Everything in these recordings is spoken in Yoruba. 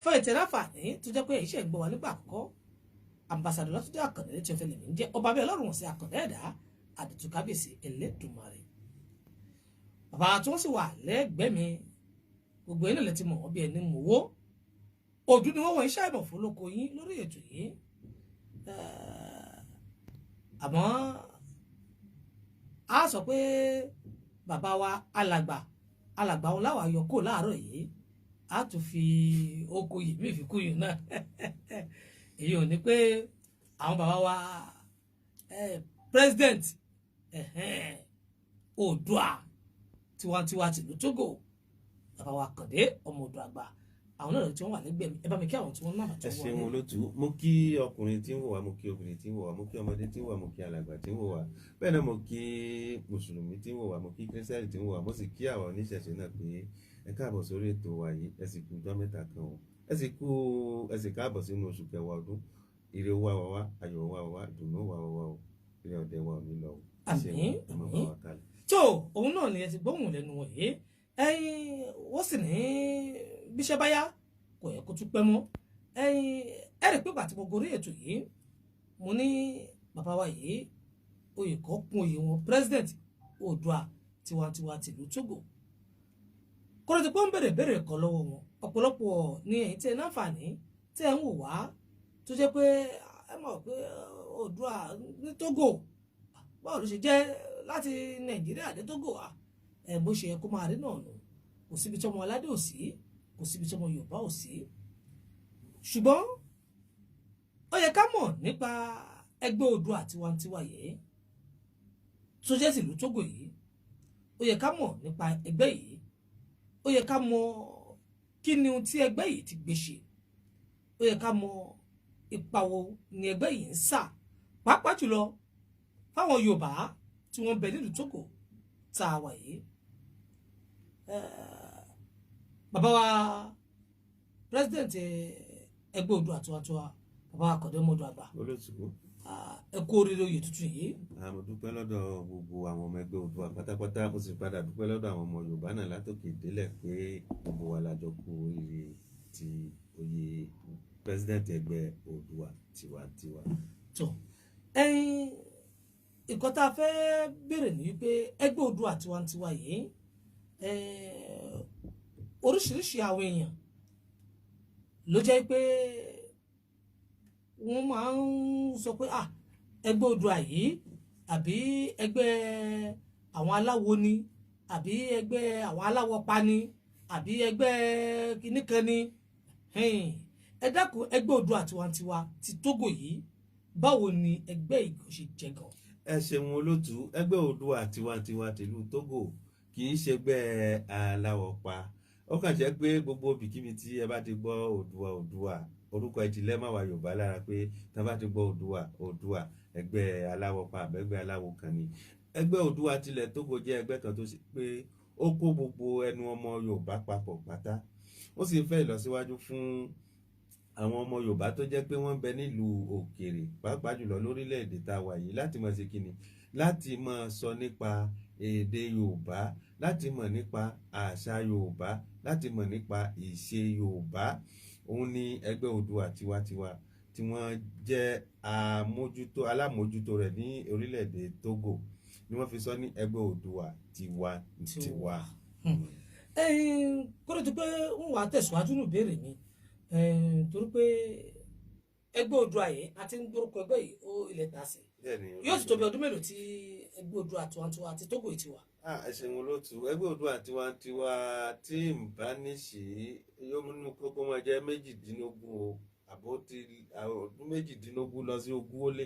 fún ìtẹ̀láfààní tó jẹ́ pé iṣẹ́ ìgbọ́ wa nígbà àkọ́kọ́ ambassador Látúndé Àkàndé Eletiọfẹ lèmi ń jẹ́ ọba bẹ́ẹ̀ Ọlọ́run sí Àkàndé ẹ̀dá àdìtú kábíyèsí Elédùmarè. Bàbá tí wọ́n sì wà lẹ́gbẹ̀ẹ́ mi gbogbo yín lè ti mọ̀ wọ́n bí ẹni mọ̀wó òdú ni wọ́n wọ iṣẹ́ ìmọ̀ fún lóko yín lórí ètò yìí. Àmọ́ a sọ pé bàbá wa alàgbà wọn láwà yọ kó láàárọ̀ yìí a tún fi oko yìí mí fi kú yìí náà èyí ò ní pé àwọn bàbá wa president Oodua Tiwa-n-tiwa tìlú Togo bàbá wa Akande Ọmọọdọagba àwọn náà tí wọ́n wà lẹ́gbẹ̀ẹ́ mi ẹ bá mi kí àwọn tí wọ́n náà tó wọ́n. ẹ ṣeun olótú mo kí ọkùnrin tí ń wò wá mo kí obìnrin tí ń wò wá mo kí ọmọdé tí ń wò wá mo kí alàgbà tí ń wò wá bẹ́ẹ̀ náà mo kí mùsùlùmí tí ń wò wá mo kí kírísítẹ́nì tí ń wò wá mo sì kí àwọn oníṣẹ̀ṣe náà pé ẹ káàbọ̀ sórí ètò wa yìí ẹ sì kú ọjọ́ mẹ́ta kan o ẹ sì káàbọ̀ sínú oṣù kẹwàá ọdún ire wá wa wá ayọ̀ wá wa wá ìdùnnú wá wa wá o ire ọ̀dẹ̀ wa ò ní lọ o. àmín tó òun náà ni ẹ ti gbóhùn lẹ́nu wọ̀nyí wọ́n sì ní bíṣẹ́ báyá kò yẹ kó tún pẹ́ mọ́ ẹ rí pé bàtí mo gorí ètò yìí mo ní bàbá wa yìí oyè kan kún oyè wọn president Oodua Tiwa-n-tiwa tìlú Togo kọ́lọ́ ti pọ́n bèrè kan lọ́wọ́ wọn ọ̀pọ̀lọpọ̀ ní ẹ̀yìn tí ẹ náfààní tí ẹ ń wò wá tó jẹ́ pé ẹ mọ̀ pé Oodua ní Togo báwo ló ṣe jẹ́ láti Nàìjíríà dé Togo wa bó ṣe yẹ kó máa rí náà nù kò síbi tí ọmọ aládé ò sí kò síbi tí ọmọ Yorùbá ò sí ṣùgbọ́n ó yẹ ká mọ̀ nípa ẹgbẹ́ Oodua Tiwa-n-tiwa yìí tó jẹ́ tìlú Togo yìí ó yẹ ká mọ̀ nípa ẹgbẹ́ yìí ó yẹ ká mọ̀ kí ni ohun tí ẹgbẹ́ yìí ti gbé ṣe ó yẹ ká mọ̀ ipa wo ni ẹgbẹ́ yìí ń sà pàápàá jùlọ fáwọn Yorùbá tí wọ́n bẹ nílùú Togo tá a wà yìí. Bàbá wa president ẹgbẹ́ Oodua Tiwa-n-tiwa bàbá wa Akande Ọmọọdọagba ẹ kú oríire oyè tuntun yìí. mo dúpẹ́ lọ́dọ̀ gbogbo àwọn ọmọ ẹgbẹ́ Oodua pátápátá mo sì padà dúpẹ́ lọ́dọ̀ àwọn ọmọ Yorùbá náà látòkè délẹ̀ pé gbogbo wa lájọ kú oríire ti oyè president ẹgbẹ́ Oodua Tiwa-n-tiwa. tó nǹkan tá a fẹ́ bèrè ní wípé ẹgbẹ́ Oodua Tiwa-n-tiwa yìí oríṣiríṣi àwọn èèyàn ló jẹ́ pé wọ́n máa ń sọ pé ẹgbẹ́ Oodua yìí àbí ẹgbẹ́ àwọn aláwo ni àbí ẹgbẹ́ àwọn aláwọ̀ pa ni àbí ẹgbẹ́ kìnnìkan ni ẹ dákun ẹgbẹ́ Oodua Tiwa-n-tiwa ti Togo yìí báwo ni ẹgbẹ́ ìgò ṣe jẹ gan. ẹ ṣeun olótú ẹgbẹ́ Oodua Tiwa-n-tiwa tìlú Togo kì í ṣẹgbẹ́ aláwọ̀ pa ó kàn jẹ́ pé gbogbo bìkíbi tí ẹ bá ti gbọ́ Oodua orúkọ ìtìlẹ̀ máa wà Yorùbá lára pé tá a bá ti gbọ́ Oodua ẹgbẹ́ aláwọ̀ pa àbẹ́gbẹ́ aláwọ̀ kan ni ẹgbẹ́ Oodua tilẹ̀ Togo jẹ́ ẹgbẹ́ kan tó ṣe pé ó kó gbogbo ẹnu ọmọ Yorùbá papọ̀ pátá ó sì fẹ́ ìlọsíwájú fún àwọn ọmọ Yorùbá tó jẹ́ pé wọ́n ń bẹ nílùú òkèèrè pàápàá jùlọ lórílẹ̀‐èdè tá a wà yìí láti máa ṣe kíni láti máa sọ nípa èdè Yorùbá láti mọ̀ nípa àṣà Yorùbá láti mọ̀ nípa ìṣe Yorùbá òun ni ẹgbẹ́ Oodua Tiwa-n-tiwa tí wọ́n jẹ́ alámòjútó rẹ̀ ní orílẹ̀‐èdè Togo ni wọ́n fi sọ ní ẹgbẹ́ Oodua Tiwa-n-tiwa. kó ló ti pé ń wà á tẹ̀síwájú nù béèrè mi torí pé ẹgbẹ́ Oodua yìí àti ń gbórúkọ ẹgbẹ́ yìí ó ilẹ̀ tà sí yóò ti tóbi ọdún mélòó tí ẹgbẹ́ Oodua Tiwa-n-tiwa àti Togo yìí ti wà. ẹ ṣeun olóòtú ẹgbẹ́ Oodua Tiwa-n-tiwa tí ń bá ní sí yóò múnú kókó máa jẹ́ 18 o àbó ti ọdún 18 lọ sí 20 ó lé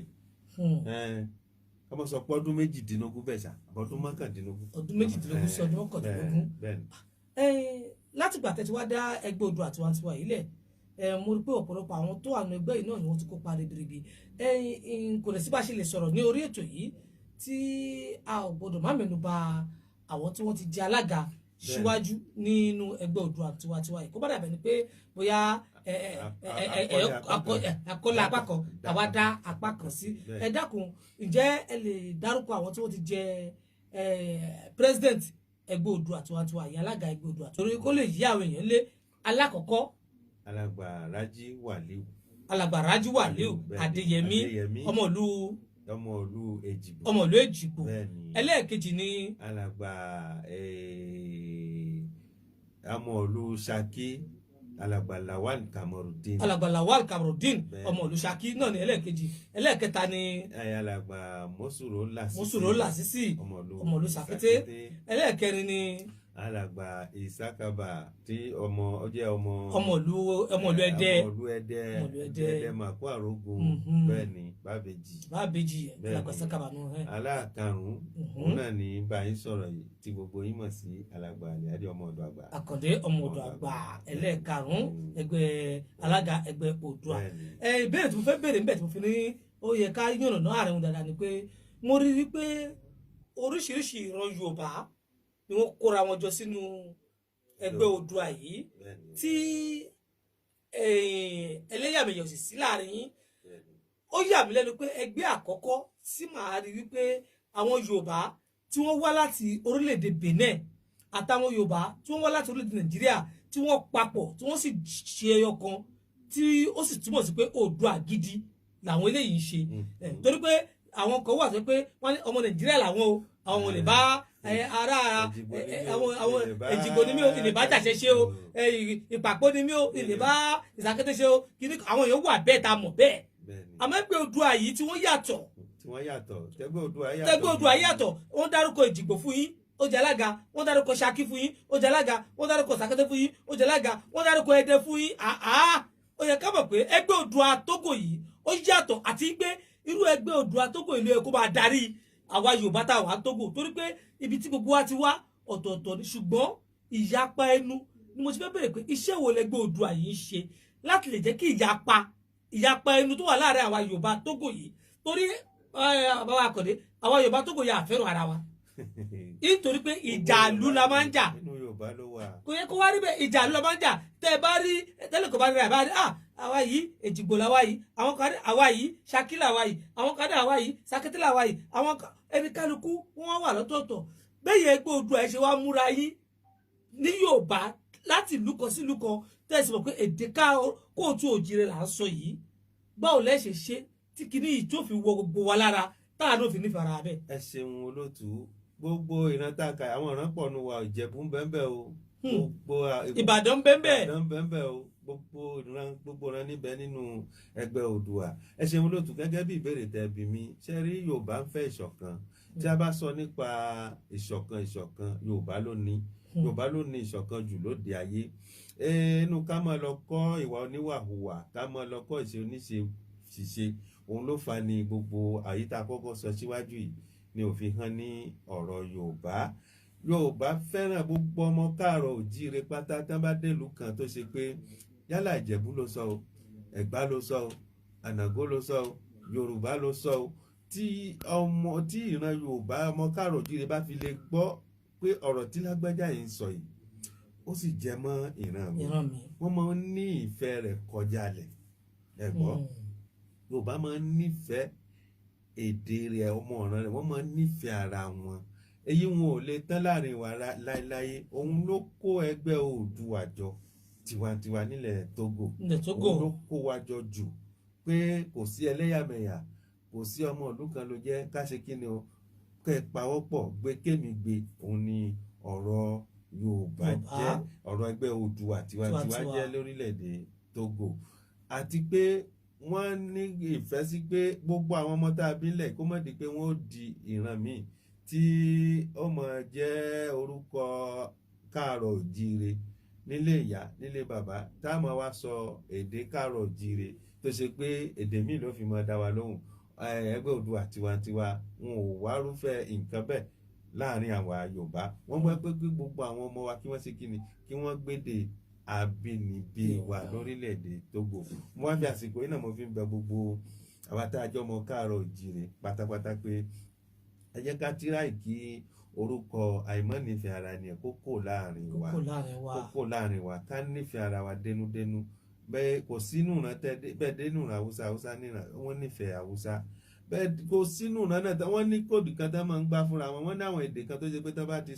ọmọ sọ pé ọdún 18 bẹ́ẹ̀ ṣá àbọ̀dún 19. ọdún 18 sí ọdún 19. látìgbà tẹ́tí wá dá ẹgbẹ́ Oodua Tiwa-n-tiwa yìí lẹ̀ mo rí pé ọ̀pọ̀lọpọ̀ àwọn tó wà nínú ẹgbẹ́ yìí náà ni wọ́n ti kópa ribiribi kò lè sí bá ṣe lè sọ̀rọ̀ ní orí ètò yìí tí a ò gbọdọ̀ má mẹ́nu bà àwọn tí wọ́n ti jẹ́ alága síwájú nínú ẹgbẹ́ Oodua Tiwa-n-tiwa yìí kó bá dàbẹ̀ ni pé bóyá àkọlà apá kan àwa dá apá kan sí ẹ dákun ǹjẹ́ ẹ lè dárúkọ àwọn tí wọ́n ti jẹ́ president ẹgbẹ́ Oodua Tiwa-n-tiwa yìí alága ẹgbẹ́ Oodua torí kó lè yí àwọn èèyàn lé alákọ̀ọ́kọ́ Alagba Raji Waliu. Alagba Raji Waliu Adéyẹmí ọmọ ìlú Èjìgbò. ẹlẹ́ẹ̀kejì ni Alagba ọmọ ìlú Ṣakí Alagba Lawal Kamorudin. Alagba Lawal Kamorudin ọmọ ìlú Ṣakí náà ni ẹlẹ́ẹ̀kejì. ẹlẹ́ẹ̀kẹta ni Alagba Mosuro Lasisi ọmọ ìlú Sàkété. ẹlẹ́ẹ̀kẹrin ni Alagba Isakaba tí ọmọ ìlú Ẹdẹ Màkó Àrógun bẹ́ẹ̀ ni Bábèjì Alagba Isakaba nù. aláàkarùn òun náà ní báyìí sọ̀rọ̀ yìí tí gbogbo yín mọ̀ sí Alagba Akande Ọmọọdọagba ẹlẹ́ẹ̀karùn ẹgbẹ́ alága ẹgbẹ́ Oòduà. ìbéèrè tí mo fẹ́ béèrè níbẹ̀ tí mo fi ní ó yẹ ká yànnàná ààrẹ wọn dáadáa ni pé mo rí i pé oríṣiríṣi ìran Yorùbá ni wọ́n kóra wọn jọ sínú ẹgbẹ́ Oòduà yìí tí ẹlẹ́yàmẹ̀yà sì sí láàrin yín. ó yà mí lẹ́nu pé ẹgbẹ́ àkọ́kọ́ tí màá rí wípé àwọn Yorùbá tí wọ́n wá láti orílẹ̀-èdè Benin àtàwọn Yorùbá tí wọ́n wá láti orílẹ̀-èdè Nàìjíríà tí wọ́n papọ̀ tí wọ́n sì ṣe ẹyọ kan tí ó sì túmọ̀ sí pé Oòduà gidi làwọn eléyìí ń ṣe. torí pé àwọn kan wà tó pé wọ́n ní ọmọ Nàìjíríà làwọn o àwọn ò lè bá ara àwọn Èjìgbò ni mí o ìlè bá Jàṣẹ ṣe o Ìpàpọ̀ ni mí o ìlè bá Ìsàkété ṣe o kíní àwọn èèyàn wà bẹ́ẹ̀ tá a mọ̀ bẹ́ẹ̀. àmọ́ ẹgbẹ́ Oòduà yìí tí wọ́n yàtọ̀ tẹgbẹ́ Oòduà yàtọ̀ wọ́n dárúkọ Èjìgbò fún yín ó jẹ́ alága, wọ́n dárúkọ Ṣakí fún yín ó jẹ́ alága, wọ́n dárúkọ Sàkété fún yín ó jẹ́ alága, wọ́n dárúkọ Ẹdẹ fún yín. ó yẹ ká mọ̀ pé ẹgbẹ́ Oòduà Togo yìí ó yàtọ̀ àti pé irú ẹgbẹ́ Oòduà Togo ìlú ẹ̀ kó máa darí àwa Yorùbá tá a wà Togo torí pé ibi tí gbogbo wa ti wá ọ̀tọ̀ọ̀tọ̀ ni ṣùgbọ́n ìyapa ẹnu ni mo ti fẹ́ bẹ̀rẹ̀ pé iṣẹ́ wo lẹgbẹ́ Oòduà yìí ń ṣe láti lè jẹ́ kí ìyapa ẹnu tó wà láàrin àwa Yorùbá Togo yìí torí bàbá Akande àwa Yorùbá Togo yà fẹ́ràn ara wa nítorí pé ìjà ìlú la máa ń jà kò yẹ kó wá rí bẹ́ẹ̀ ìjà ìlú la máa ń jà tẹ́ ẹ bá rí tẹ́lẹ̀ kò bá rí àbá rí àwa yìí Èjìgbò làwa yìí àwọn kan àwa yìí Ṣakí làwa yìí àwọn kan àwa yìí Sàkété làwa yìí àwọn ẹni kálukú wọn wà lọ́tọ̀ọ̀tọ̀ bẹ́ẹ̀ yẹ ẹgbẹ́ Oòduà ẹ ṣe wá múra yín ní Yorùbá láti ìlú kan sí ìlú kan tẹ́sí mọ̀ pé èdè kóòtù òjìrè là ń sọ yìí báwo lẹ́ ṣe tí kìíní yìí tó fi wọ gbogbo wa lára táà ló fi nífẹ̀ẹ́ ara bẹ́ẹ̀. ẹ ṣeun olóòtú gbogbo ìran tá a kà àwọn ìran pọ̀ nù wa Ìjẹ̀bú ń bẹ́ẹ̀ o gbogbo Ìbàdàn ń bẹ́ẹ̀ o gbogbo ìran níbẹ̀ nínú ẹgbẹ́ Oòduà. ẹ ṣeun olóòtú gẹ́gẹ́ bí ìbéèrè tẹ́ bí mi ṣe rí Yorùbá ń fẹ́ ìṣọ̀kan tí a bá sọ nípa ìṣọ̀kan Yorùbá ló ní ìṣọ̀kan jù lóde ayé. inú ká máa lọ kọ́ ìwà oníwàhùwà ká máa lọ kọ́ ìṣe oníṣe ṣìṣe òun ló fa ni gbogbo àyíká àkọ́kọ́ sọ síwájú yìí ni òfin hàn ní ọ̀rọ̀ Yorùbá fẹ́ràn gbogbo ọmọ káàrọ̀ òjíire pátá tán bá délùú kan tó ṣe pé yálà Ìjẹ̀bú ló sọ o Ẹ̀gbá ló sọ o Ànàgó ló sọ o Yorùbá ló sọ o tí ìran Yorùbá ọmọ káàrọ̀ òjíire bá fi lè gbọ́ pé ọ̀rọ̀ tí lágbájá yìí ń sọ yìí ó sì jẹ mọ́ ìran mi wọ́n máa ń ní ìfẹ́ rẹ̀ kọjá lẹ̀ ẹ̀gbọ́n Yorùbá máa ń nífẹ̀ẹ́ èdè rẹ̀ ọmọ ọ̀ràn rẹ̀ wọ́n máa ń nífẹ̀ẹ́ ara wọn èyí wọn ò lè tán láàrin wa láéláé òun ló kó ẹgbẹ́ Oòduà jọ tiwantiwa nílẹ̀ Togo òun ló kó wa jọ jù pé kò sí ẹlẹ́yàmẹ̀yà kò sí ọmọ ìlú kan ló jẹ́ ká ṣe kí ni o kẹ́ ẹ pawọ́pọ̀ gbé kémi gbé òun ni ọ̀rọ̀ Yorùbá jẹ́ ọ̀rọ̀ ẹgbẹ́ Oòduà tiwantiwa jẹ́ lórílẹ̀‐èdè Togo àti pé wọ́n ní ìfẹ́ sí pé gbogbo àwọn ọmọ tá a bí lẹ̀ kó má di pé wọ́n ó di ìran míì tí ó mọ̀ jẹ́ orúkọ káàrọ̀ òjíire nílé ìyá nílé bàbá tá a máa wá sọ èdè káàrọ̀ òjíire tó ṣe pé èdè míì ló fi máa dá wa lóhùn. ẹgbẹ́ Oòduà tiwantiwa wọn ò wá rúfẹ́ nǹkan bẹ́ẹ̀ láàrin àwa Yorùbá wọ́n gbọ́ pé gbogbo àwọn ọmọ wa kí wọ́n ṣe kíni kí wọ́n gbédè àbínibí wa lórílẹ̀‐èdè Togo. mo wá fi àsìkò yìí náà mo fi ń bẹ gbogbo àwa tá a jọ ọmọ káàrọ̀ òjíire pátápátá pé ẹ jẹ́ ká tíráì kí orúkọ àìmọ́nífẹ̀ẹ́ ara ni kókó láàrin wa ká nífẹ̀ẹ́ ara wa dénúdénú bẹ́ẹ̀ kò sínú ìran bẹ́ẹ̀ dénú ìran Haúsá níran wọ́n nífẹ̀ẹ́ Haúsá bẹ́ẹ̀ kò sínú ìran náà wọ́n ní kóòdù kan tó máa ń gbá fúnra wọn wọ́n ní àwọn èdè kan tó ṣe pé tó bá ti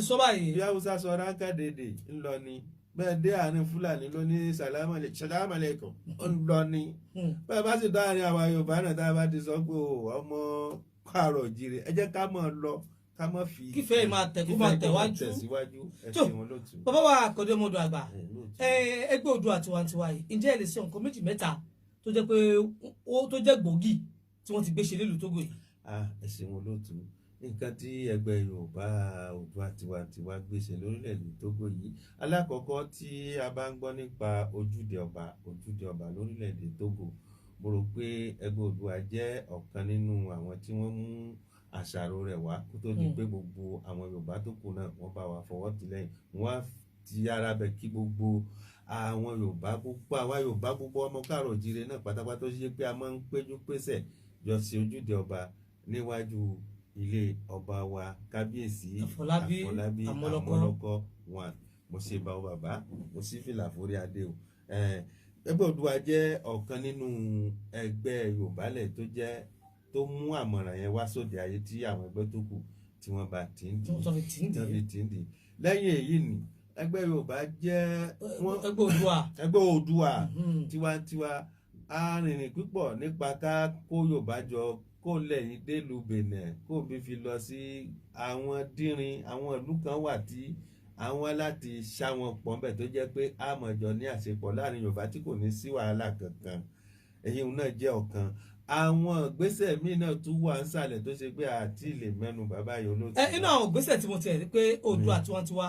sọ báyìí bí Haúsá sọ ránkà dédè ńlọ ni bẹ́ẹ̀ dé àárín Fúlàní ló ní sàlámù aláìkùm ó ń lọ ní bẹ́ẹ̀ bá sì dáhàrin àwa Yorùbá náà tá a bá ti sọ pé ọmọ káàrọ̀ jíire ẹ jẹ́ ká mọ̀ lọ ká mọ̀ fi kífẹ́ máa tẹ̀síwájú ẹ̀sìn wọn lótú. bàbá wa Akande Ọmọọdọagba ẹgbẹ́ Oodua Tiwa-n-tiwa yìí ǹjẹ́ ẹ lè ṣe nǹkan méjì mẹ́ta tó jẹ́ pé tó jẹ́ gbòógì tí wọ́n ti gbé ṣe nílùú Togo yìí. ẹ̀sìn wọn lótú nǹkan tí ẹgbẹ́ Yorùbá Oodua Tiwa-n-tiwa gbèsè lórílẹ̀‐èdè Togo yìí alákọ̀ọ́kọ́ tí a bá ń gbọ́ nípa ojúde ọba lórílẹ̀‐èdè Togo mo rò pé ẹgbẹ́ Oodua jẹ́ ọ̀kan nínú àwọn tí wọ́n mú àṣàrò rẹ̀ wá kó tó di pé gbogbo àwọn Yorùbá tó kù náà wọ́n bá wa fọwọ́ tì lẹ́yìn wọ́n á ti ara bẹ̀ kí gbogbo àwọn Yorùbá gbogbo ọmọ káàrọ̀ jíire náà pátápátá tó ṣe pé a máa ń péjú pésẹ̀ jọ sí ojúde ọba níwájú ilé ọba wa kábíyèsí Àfọlábí Àmọ́lọ́kọ́ wọn mo ṣe bá bàbá mo sì fìlà forí adé o ẹgbẹ́ Oodua jẹ́ ọ̀kan nínú ẹgbẹ́ Yorùbá lẹ̀ tó mú àmọ̀ràn yẹn wá sóde ayé tí àwọn ẹgbẹ́ tó kù tí wọ́n bá ti ń dì lẹ́yìn èyí ni ẹgbẹ́ Yorùbá jẹ́ ẹgbẹ́ Oodua Tiwa-n-tiwa arìnrìn púpọ̀ nípa ká kó Yorùbá jọ kó lẹ́yìn délùú Benin kó bí fi lọ sí àwọn dínrín àwọn ìlú kan wà tí àwọn láti ṣá wọn pọ̀ ńbẹ̀ tó jẹ́ pé àmọ̀jọ ní àṣepọ̀ láàrin Yorùbá tí kò ní sí wàhálà kankan èyí náà jẹ́ ọ̀kan àwọn ìgbésẹ̀ míì náà tún wà ń sàlẹ̀ tó ṣe pé àti lè mẹ́nu bàbá yìí olóòtú. inú àwọn ìgbésẹ̀ tí mo ti rí pé Oodua Tiwa-n-tiwa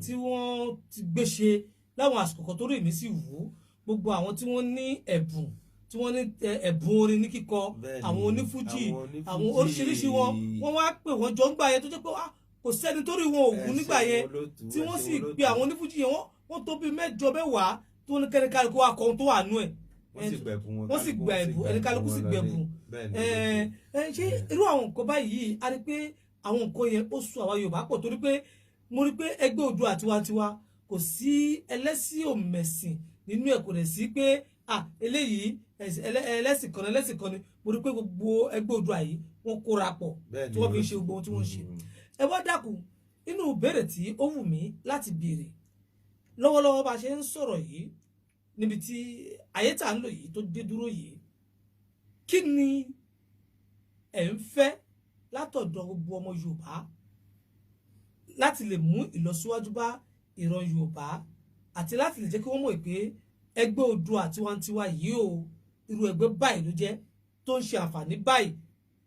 tí wọ́n ti gbé ṣe láwọn àsìkò kan tó rí mi sí wù ú gbogbo àwọn tí wọ́n ní ẹ̀bùn tí wọ́n ní ẹ̀bùn orin ní kíkọ àwọn onífújì àwọn oríṣiríṣi wọ́n wá pè wọ́n jọ ń gbà yẹn tó jẹ́ pé kò sẹ́ni tó rí wọn ògùn nígbà yẹn tí wọ́n sì gbé àwọn onífújì yẹn wọ́n tó bí 8 mẹ́wàá tó ní kẹ́ríkàrí kó wá kọ́ tó wà nú ẹ̀ wọ́n sì gba ẹ̀bùn ẹ̀ríkàlùkù sì gbẹ̀bùn ṣé irú àwọn nǹkan báyìí a rí pé àwọn nǹkan yẹn ó so àwa Yorùbá pọ̀ torí pé mo rí pé ẹgbẹ́ Oodua Tiwa-n-tiwa kò sí ẹlẹ́sìn òmẹ̀sìn nínú ẹ̀ kò rẹ̀ sí pé eléyìí ẹlẹ́sìn kan ni mo rí pé gbogbo ẹgbẹ́ Oodua yìí wọ́n kóra pọ̀ tí wọ́n fi ń ṣe gbogbo ohun tí wọ́n ń ṣe. ẹ wá dákun inú ìbéèrè tí ó wù mí láti béèrè lọ́wọ́lọ́wọ́ bá a ṣe ń sọ̀rọ̀ yìí níbi tí ayé tá ń lò yìí tó dé dúró yìí kí ni ẹ̀ ń fẹ́ látọ̀dọ̀ gbogbo ọmọ Yorùbá láti lè mú ìlọsíwájú bá ìran Yorùbá àti láti lè jẹ́ kí wọ́n mọ̀ pé ẹgbẹ́ Oodua Tiwa-n-tiwa yìí o irú ẹgbẹ́ báyìí ló jẹ́ tó ń ṣe àǹfààní báyìí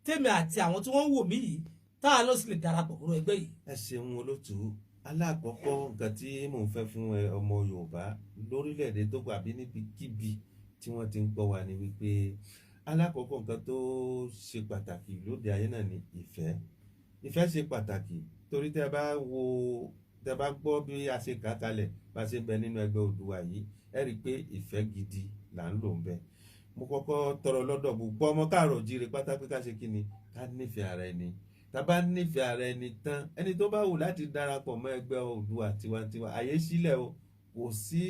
tèmi àti àwọn tí wọ́n ń wò mí yìí táà lọ sí lè darapọ̀ mọ́ ẹgbẹ́ yìí. ẹ ṣeun olótú alákọ̀ọ́kọ́ nǹkan tí mò ń fẹ́ fún ọmọ Yorùbá lórílẹ̀‐èdè Togo àbí níbikíbi tí wọ́n ti ń gbọ́ wa ni wípé alákọ̀ọ́kọ́ nǹkan tó ṣe pàtàkì lóde ayé náà ni ìfẹ́ ṣe pàtàkì torí tẹ́ bá gbọ́ bí a ṣe kà á kalẹ̀ bá a ṣe ń bẹ nínú ẹgbẹ́ Oodua yìí ẹ rí i pé ìfẹ́ gidi là ń lò ń bẹ mo kọ́kọ́ tọrọ lọ́dọ̀ gbogbo ọmọ káàrọ̀ jíire pátápátá ká ṣe kí ni ká nífẹ̀ẹ́ ara ẹni tá bá nífẹ̀ẹ́ ara ẹni tán ẹni tó bá wù láti darapọ̀ mọ́ ẹgbẹ́ Oodua Tiwa-n-tiwa àyè sílẹ̀ o kò sí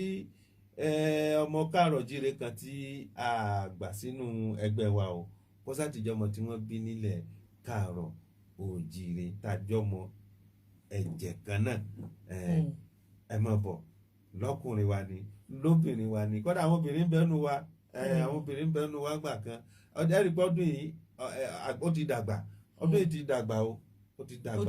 ọmọ káàrọ̀ jíire kan tí a gbà sínú ẹgbẹ́ wa o kó sátìjọmọ tí wọ́n bí nílẹ̀ káàrọ̀ òjíire tàjọmọ ẹ̀jẹ̀ kan náà ẹ mọ̀ bọ̀ lọ́kùnrin wa ni lóbìnrin wa ni kódà àwọn obìnrin bẹ́nu wa àwọn obìnrin bẹ́nu wa gbà kan ọdẹ ẹ̀rí gbọ́dún yìí ó ti dàgbà ọdún yìí ti dàgbà o ó ti dàgbà ó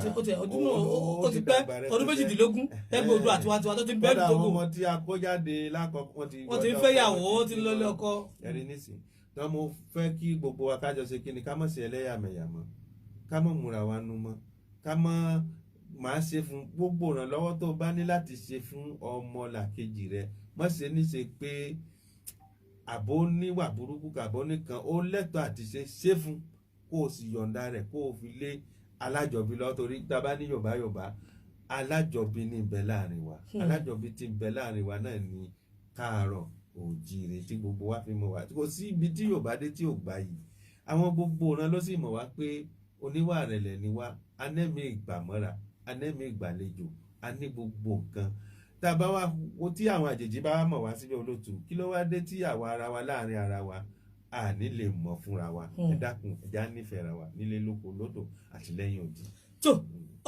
ti pẹ́ ọdún 18 ẹgbẹ́ Oodua Tiwa-n-tiwa tó ti bẹ́ẹ̀ kódà Togo àwọn ọmọ tí a kó jáde lákọ̀ọ́kọ́ wọ́n ti ń fẹ́ yàwó ó ti ń lọ́lé ọkọ. ẹ̀rí nísìn náà mo fẹ́ kí gbogbo wa kájọ ṣe kí ni ká má ṣe ẹlẹ́yàmẹ̀yà mọ́ ká má múra wa nú mọ́ ká má máa ṣe fún gbogbo ìrànlọ́wọ́ tó bá ní láti ṣe fún ọmọ làkejì rẹ má ṣe ní ṣe pé àbó níwà burúkú kàbó nìkan ó lẹ́tọ̀ọ́ àti ṣe fún kó o sì yọ̀ǹda rẹ̀ kó o fi lé alájọbí lọ torí tá a bá ní Yorùbá alájọbí ní ń bẹ láàrin wa alájọbí tí ń bẹ láàrin wa náà ní káàárọ̀ òjíire tí gbogbo wa fi mọ̀ wá kò sí ibi tí Yorùbá dé tí ò gbà yìí àwọn gbogbo ọ̀ràn ló sì mọ̀ wá pé oníwà rẹ̀lẹ̀ ni wá anẹ́mí ìgbàmọ́ra anẹ́mí ìgbàlejò a ní gbogbo nǹkan tá a bá wá wo tí àwọn àjèjì bá mọ̀ wá síbẹ̀ olóòtú kí ló wá dé tí àwa ara wa láàrin ara wa a ní lè mọ̀ fúnra wa ẹ dákun ẹja nífẹ̀ẹ́ ra wa nílé lóko lódò àti lẹ́yìn odi. tó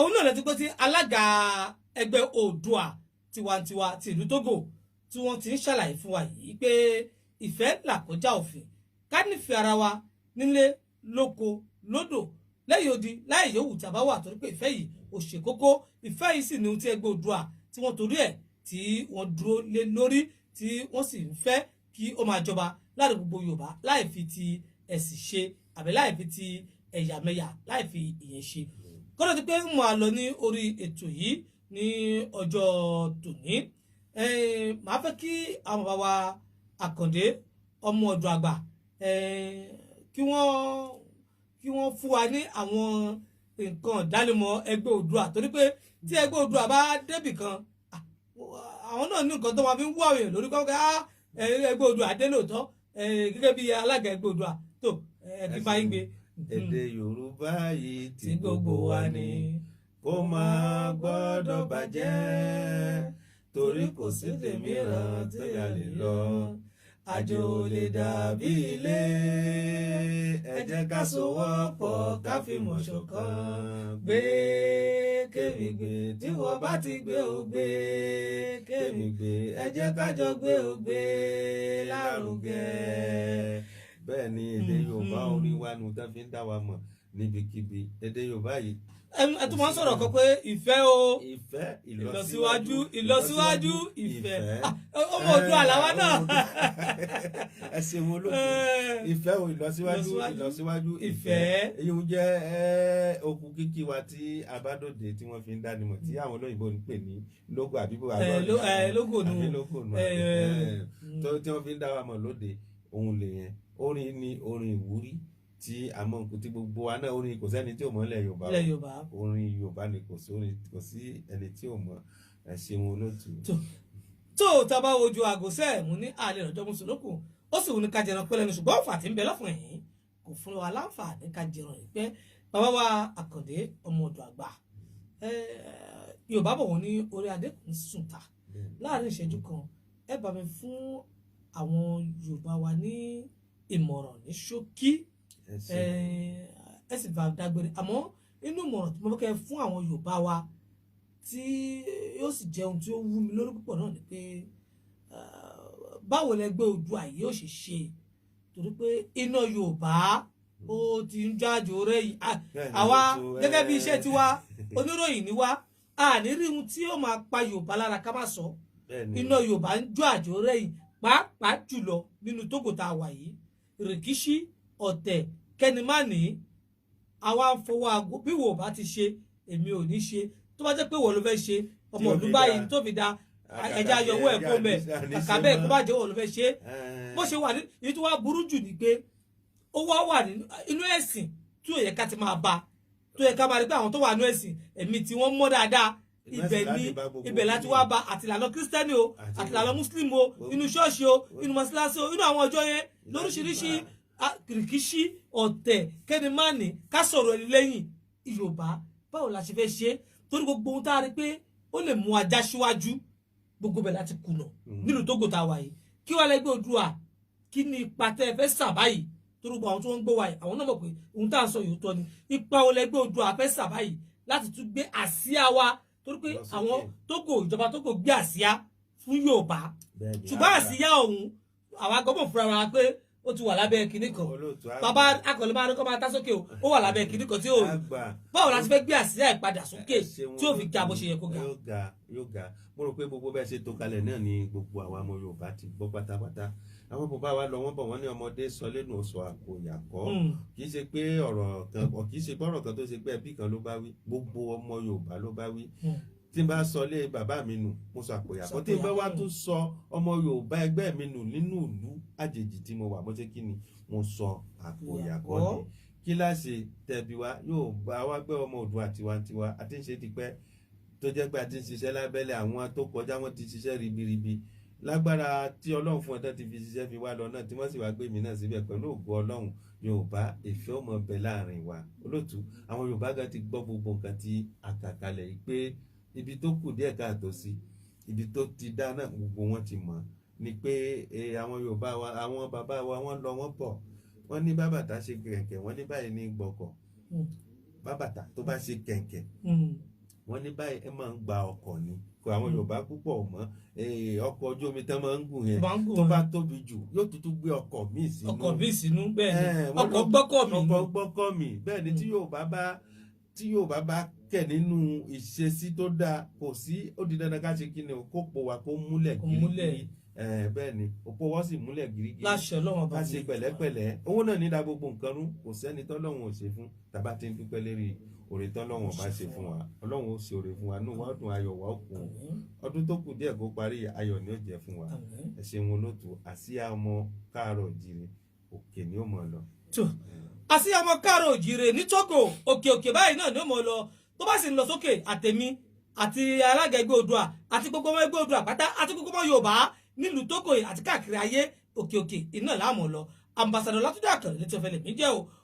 òun náà lẹ́tí pé tí alága ẹgbẹ́ Oodua tiwa-n-tiwa ti ìlú Togo tí wọ́n ti ń ṣàlàyé fún wa yìí pé ìfẹ́ là kọjá òfin ká nífẹ̀ẹ́ ara wa nílé lóko lódò lẹ́yìn odi láì yòówù tí a bá wà torí pé ìfẹ́ yìí ò ṣe kókó ìfẹ́ yìí sì ni ohun tí ẹgbẹ́ Oòduà tí wọ́n torí ẹ̀ tí wọ́n dúró lé lórí tí wọ́n sì ń fẹ́ kí ó máa jọba láàrin gbogbo Yorùbá láì fi ti ẹ̀sìn ṣe àbí láì fi ti ẹ̀yàmẹ̀yà láì fi ìyẹn ṣe kọ́dọ̀ ti pé mo à lọ ní orí ètò yìí ní ọjọ́ tòní màá fẹ́ kí àwọn bàbá wa Àkàndé Ọmọọdọagba kí wọ́n fún wa ní àwọn nǹkan ìdánimọ̀ ẹgbẹ́ Oòduà torí pé tí ẹgbẹ́ Oòduà bá débì kan àwọn náà ní nǹkan tó máa fi ń wú àwọn èèyàn lórí kọ́kọ́ ẹgbẹ́ Oòduà dé lóòótọ́ gẹ́gẹ́ bí alága ẹgbẹ́ Oòduà tó kí máa ń gbé. Èdè Yorùbá yìí tí gbogbo wa ní kó máa gbọ́dọ̀ bàjẹ́ torí kò sí tèmíràn tí a lè lọ àjò lè dàbí ilé ẹ jẹ́ ká sowọ́pọ̀ ká fìmọ̀ ṣọ̀kan gbé kémi gbé tí wọ́n bá ti gbé ò gbé kémi gbé ẹ jẹ́ ká jọ gbé ò gbé lárugẹ. Bẹ́ẹ̀ ni èdè Yorùbá orin wa nù tá fi ń dá wa mọ̀ níbikíbi èdè Yorùbá yìí. Ẹ tún máa ń sọ̀rọ̀ kan pé ìfẹ́ o ìfẹ́ ìlọsíwájú ìfẹ́ ọmọ Oòduà làwa náà. Ẹ ṣeun olóòtú ìfẹ́ o ìlọsíwájú ìfẹ́ èyí ń jẹ́ okùn kíkí wa tí abádòde tí wọ́n fi ń dánimọ̀ tí àwọn olóyìnbó ń pè ní logo àbíbò logo nù tí wọ́n fi ń dá wa mọ̀ lóde òun lè yẹn orin ni orin ìwúrí tí àmọ́ nǹkan tí gbogbo wa náà orin kò sẹ́ni tí ò mọ̀ ilẹ̀ Yorùbá orin Yorùbá ni kò sí ẹni tí ò mọ̀ ẹ ṣeun olóòtú. tó tá a bá wojú aago sẹ́ẹ̀mù ní àlẹ́ ọjọ́ mùsùlùkù ó sì wù ní ká jẹran pẹ́lẹ́nu ṣùgbọ́n ọ̀fà tí ń bẹ lọ́fún ẹ̀yìn kò fún wa láǹfààní ká jẹran yìí pé bàbá wa Àkàndé Ọmọọdọagba Yorùbá bọ̀ wọ́n ní orí adé kò ń sùn ta láàrin ìṣẹ́jú kan ẹ bá mi fún àwọn Yorùbá wa ní ìmọ̀ràn ní ṣókí ẹ sì bá dágbére àmọ́ inú ìmọ̀ràn tí mo fẹ́ kẹ́ fún àwọn Yorùbá wa tí yóò sì jẹ́ ohun tí ó wú mi lórí púpọ̀ náà ni pé báwo lẹgbẹ́ Oòduà yìí yóò ṣe ṣe torí pé iná Yorùbá ó ti ń jáde rẹ yìí àwa gẹ́gẹ́ bí iṣẹ́ tiwa oníròyìn ni wá àní rí ohun tí yóò máa pa Yorùbá lára ká má sọ iná Yorùbá ń jó àjò rẹ yìí pàápàá jùlọ nínú Tógò tá a wà yìí rìkíṣí ọ̀tẹ̀ kẹ́nìmánì àwa ń fọwọ́ aago bí wò bá ti ṣe èmi ò ní ṣe tó bá jẹ́ pé wọ́n ló fẹ́ ṣe ọmọ ìlú báyìí tó fi da ẹja ayọ̀wọ́ ẹ̀ kó mẹ́ kàkà bẹ́ẹ̀ kó bá jẹ́ wọ́n ló fẹ́ ṣe bó ṣe wà ní èyí tó wá burú jù ni pé ó wà nínú ẹ̀sìn tí ò yẹ ká ti máa bá tó yẹ ká máa rí pé àwọn tó wà nínú ẹ̀sìn ẹ̀mí tí wọ́n mọ́ dáadáa ibẹ̀ láti wá bá àtìlànà kírísítẹ́nì o àtìlànà mùsùlùmí o inú ṣọ́ọ̀ṣì o inú mọ́sálásí o inú àwọn ọjọ́ yẹn lóríṣiríṣi kìrìkìṣí ọ̀tẹ̀ kẹ́nìmánì ká sọ̀rọ̀ ẹni lẹ́yìn Yorùbá báwo la ṣe fẹ́ ṣe torí gbogbo ohun tá a rí pé ó lè mú ajá síwájú gbogbo bẹ̀ láti kùnà nílùú Tógò tá a wà yìí kí wàá lẹ́gbẹ́ Oòduà kí ni ipa tẹ́ ẹ fẹ́ sà báyìí torí gbogbo àwọn tó ń gbọ́ wa yìí àwọn náà mọ̀ pé ohun tá à ń sọ yìí tọ́ ni ipa wo lẹ́gbẹ́ Oòduà fẹ́ sà báyìí láti tún gbé àsíá wa torí pé àwọn Tógò ìjọba Tógò gbé àsíá fún Yorùbá ṣùgbọ́n àsíá ọ̀hún àwa gbọ́dọ̀ fúnra wa pé ó ti wà lábẹ́ kinní kan bàbá akọ̀lẹ́ máa ní kọ́ máa tá sókè o ó wà lábẹ́ kinní kan tí ó báwo la ti fẹ́ gbé àsíá ìpadà sókè tí ó fi ga bó ṣe yẹ kó ga. yóò ga mo rò pé gbogbo bẹ́ẹ̀ ṣe tó kalẹ̀ náà ni gbogbo àwa ọmọ Yorùbá ti gbọ́ pátápátá àwọn bàbá wa lọ wọ́n bọ̀ wọ́n ní ọmọdé sọ lẹ́nu ọ̀sọ̀ àkòyàkọ́ kì í ṣe pé ọ̀rọ̀ kan tó ṣe pé ẹbí kan ló bá wí gbogbo ọmọ Yorùbá ló bá wí tí n bá sọ lé bàbá mi nù mo sọ àkòyàkọ́ tí n bá wá tún sọ ọmọ Yorùbá ẹgbẹ́ mi nù nínú ìlú àjèjì tí mo wà mo ṣe kí ni mo sọ àkòyàkọ́ ni kíláàsì tẹ̀bí wa yóò bá wa gbé ọmọ Oòduà tiwa-n-tiwa àti ń ṣe tipẹ́ tó jẹ́ pé a ti ń ṣiṣẹ́ lábẹ́lẹ̀ àwọn tó kọjá wọn ti ṣiṣẹ́ ribiribi lágbára tí Ọlọ́run fún ọtọ́ ti fi ṣiṣẹ́ fi wá lọ náà tí wọ́n sì wá gbé mi náà síbẹ̀ pẹ̀lú ògo Ọlọ́run Yorùbá ìfẹ́ ọmọ bẹ láàrin wa olóòtú àwọn Yorùbá gan ti gbọ́ gbogbo nǹkan tí a kà kalẹ̀ yìí pé ibi tó kù díẹ̀ káàtó sí ibi tó ti dá náà gbogbo wọn ti mọ̀ ni pé àwọn Yorùbá wa àwọn bàbá wa wọ́n lọ wọ́n bọ̀ wọ́n ní bàbàtà ṣe kẹ̀kẹ́ wọ́n ní báyìí ní gbọ̀kọ̀ bàbàtà tó bá ṣe kẹ̀kẹ́ wọ́n ní báyìí ẹ máa ń gba ọkọ̀ ni kò àwọn Yorùbá púpọ̀ mọ́ ọkọ̀ ojú omi tán máa ń gùn yẹn tó bá tóbi jù yóò tuntun gbé ọkọ̀ míì sínú bẹ́ẹ̀ ni ọkọ̀ gbọ́kọ̀ mi bẹ́ẹ̀ ni tí Yorùbá bá kẹ̀ nínú ìṣesí tó dáa kò sí ó di dandan ká ṣe kí ni kó po wa kó múlẹ̀ gírígírí bẹ́ẹ̀ ni òpó wọ́n sì múlẹ̀ gírígírí láṣẹ Ọlọ́run ká ṣe pẹ̀lẹ́pẹ̀lẹ́ owó náà ní da gbogbo nǹkan rú kò sẹ́ni tọ́lọ́run ò ṣe fún tàbá ti ń dúpẹ́ lérí òrè tọ́lọ́run bá ṣe fún wa Ọlọ́run ó ṣe òrè fún wa inú wa dùn ayọ̀ wa ó kún ọdún tó kù díẹ̀ kó parí ayọ̀ ni ó jẹ́ fún wa ẹ ṣeun olóòtú àsíá ọmọ káàárọ̀ òjìrè òkè ni ó mọ̀ lọ. àsíá ọmọ káàárọ̀ òjìrè ní Togo òkè báyìí náà ni ó mọ̀ lọ tó bá sì ń lọ sókè àtẹ̀mí àti alága ẹgbẹ́ Oòduà àti gbogbo ọmọ ẹgbẹ́ Oòduà pátá àti gbogbo ọmọ Yorùbá nílùú Togo àti káàkiri ayé òkè iná láàmú lọ ambassadọ Látúndé Àkànní Eletiọfẹ lèmi jẹ́ o